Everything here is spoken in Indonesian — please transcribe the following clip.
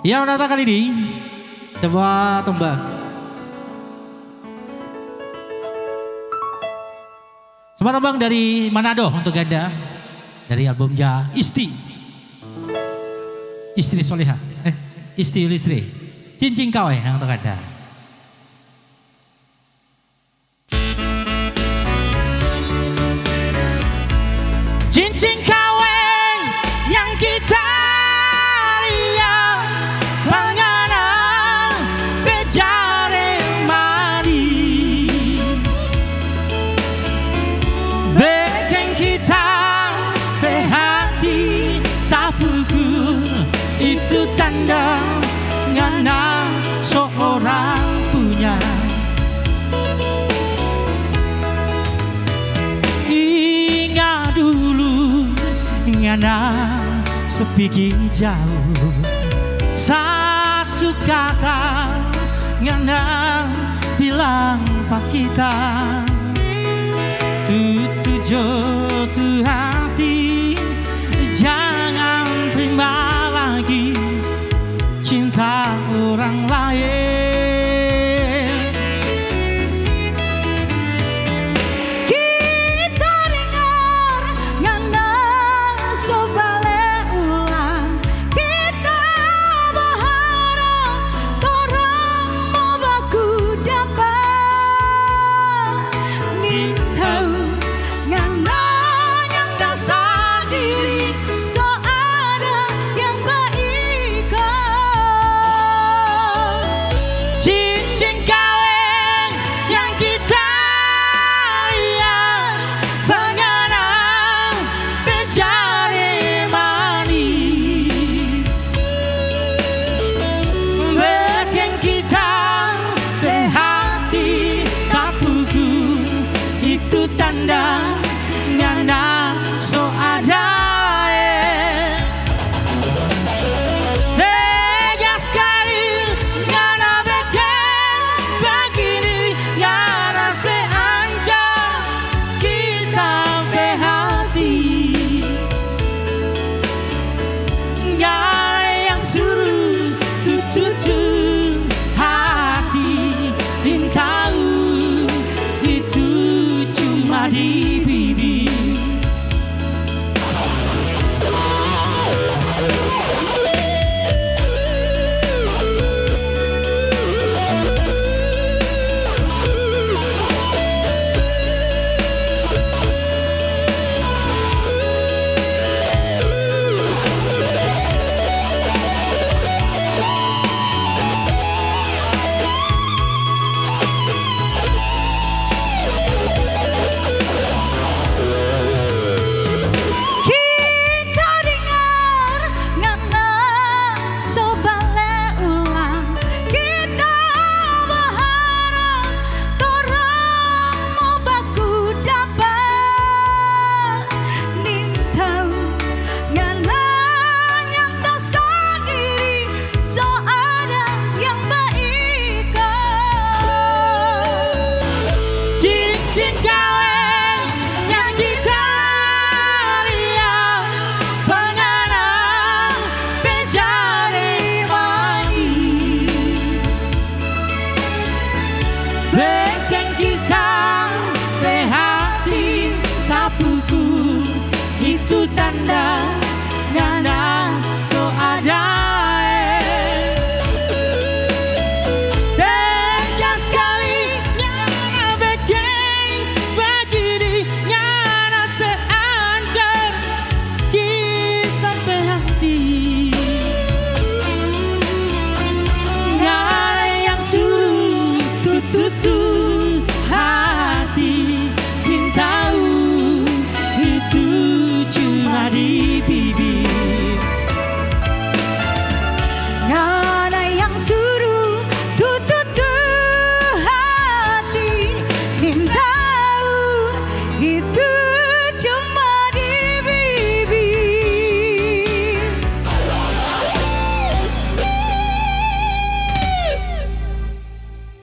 Yang menata kali ini sebuah tembang. Sebuah tembang dari Manado untuk Anda, dari albumnya Istri Soleha, Istri Listri, Cincin Kawe yang untuk Anda. Cincin kawin yang kita lihat panganan bejare mari bikin kita berhati tak pukul, itu tanda ngana seorang punya. Ingat dulu ngana sepigi jauh, satu kata ngana bilang pak kita tujuh